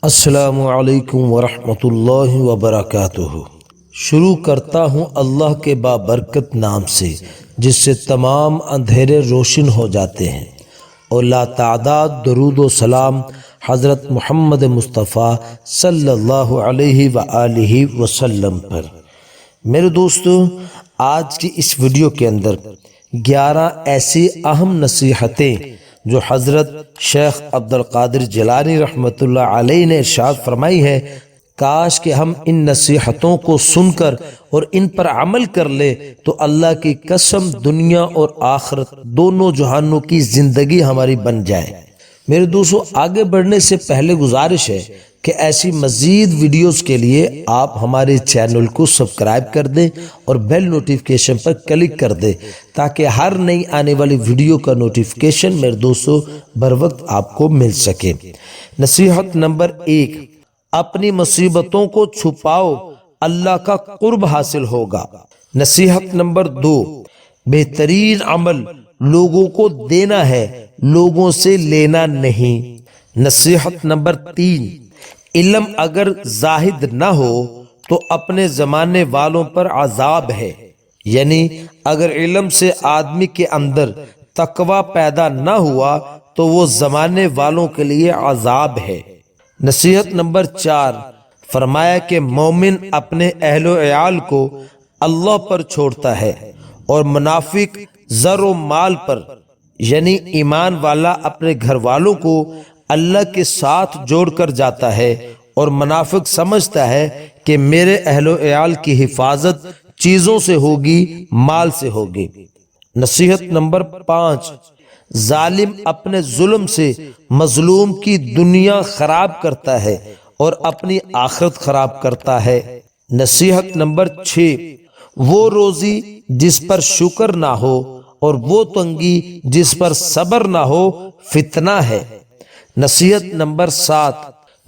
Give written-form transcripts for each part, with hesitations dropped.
السلام علیکم ورحمۃ اللہ وبرکاتہ۔ شروع کرتا ہوں اللہ کے بابرکت نام سے جس سے تمام اندھیرے روشن ہو جاتے ہیں، اور لا تعداد درود و سلام حضرت محمد مصطفیٰ صلی اللہ علیہ وآلہ وسلم پر۔ میرے دوستو، آج کی اس ویڈیو کے اندر 11 ایسی اہم نصیحتیں جو حضرت شیخ عبدالقادر جیلانی رحمۃ اللہ علیہ نے ارشاد فرمائی ہے، کاش کہ ہم ان نصیحتوں کو سن کر اور ان پر عمل کر لے تو اللہ کی قسم دنیا اور آخرت دونوں جہانوں کی زندگی ہماری بن جائے۔ میرے دوستو، آگے بڑھنے سے پہلے گزارش ہے کہ ایسی مزید ویڈیوز کے لیے آپ ہمارے چینل کو سبسکرائب کر دیں اور بیل نوٹیفیکیشن پر کلک کر دیں تاکہ ہر نئی آنے والی ویڈیو کا نوٹیفیکیشن میرے دوستو بر وقت آپ کو مل سکے۔ نصیحت نمبر 1، اپنی مصیبتوں کو چھپاؤ، اللہ کا قرب حاصل ہوگا۔ نصیحت نمبر 2، بہترین عمل لوگوں کو دینا ہے، لوگوں سے لینا نہیں۔ نصیحت نمبر 3، علم اگر زاہد نہ ہو تو اپنے زمانے والوں پر عذاب ہے، یعنی اگر علم سے آدمی کے اندر تقوی پیدا نہ ہوا تو وہ زمانے والوں کے لیے عذاب ہے۔ نصیحت نمبر 4، فرمایا کہ مومن اپنے اہل و عیال کو اللہ پر چھوڑتا ہے اور منافق زر و مال پر، یعنی ایمان والا اپنے گھر والوں کو اللہ کے ساتھ جوڑ کر جاتا ہے اور منافق سمجھتا ہے کہ میرے اہل و عیال کی حفاظت چیزوں سے ہوگی، مال سے ہوگی۔ نصیحت نمبر 5، ظالم اپنے ظلم سے مظلوم کی دنیا خراب کرتا ہے اور اپنی آخرت خراب کرتا ہے۔ نصیحت نمبر 6، وہ روزی جس پر شکر نہ ہو اور وہ تنگی جس پر صبر نہ ہو فتنہ ہے۔ نصیحت نمبر 7،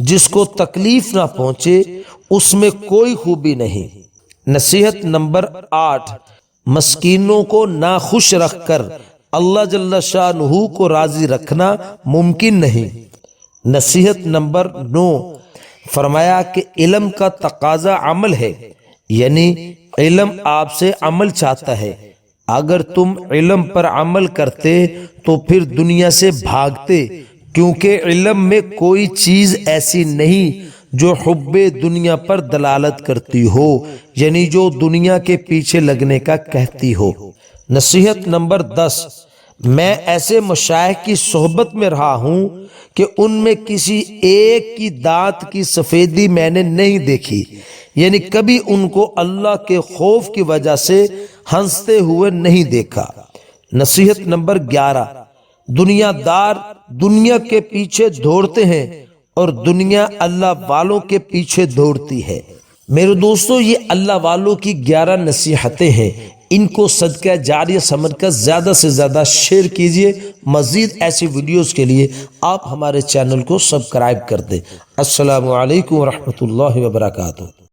جس کو تکلیف نہ پہنچے اس میں کوئی خوبی نہیں۔ نصیحت نمبر 8، مسکینوں کو ناخوش رکھ کر اللہ جل شانہ کو راضی رکھنا ممکن نہیں۔ نصیحت نمبر 9، فرمایا کہ علم کا تقاضا عمل ہے، یعنی علم آپ سے عمل چاہتا ہے۔ اگر تم علم پر عمل کرتے تو پھر دنیا سے بھاگتے، کیونکہ علم میں کوئی چیز ایسی نہیں جو حب دنیا پر دلالت کرتی ہو، یعنی جو دنیا کے پیچھے لگنے کا کہتی ہو۔ نصیحت نمبر 10، میں ایسے مشائخ کی صحبت میں رہا ہوں کہ ان میں کسی ایک کی دانت کی سفیدی میں نے نہیں دیکھی، یعنی کبھی ان کو اللہ کے خوف کی وجہ سے ہنستے ہوئے نہیں دیکھا۔ نصیحت نمبر 11، دنیا دار دنیا کے پیچھے دوڑتے ہیں اور دنیا اللہ والوں کے پیچھے دوڑتی ہے۔ میرے دوستو، یہ اللہ والوں کی 11 نصیحتیں ہیں، ان کو صدقہ جاریہ سمجھ کر زیادہ سے زیادہ شیئر کیجئے۔ مزید ایسی ویڈیوز کے لیے آپ ہمارے چینل کو سبسکرائب کر دیں۔ السلام علیکم ورحمۃ اللہ وبرکاتہ۔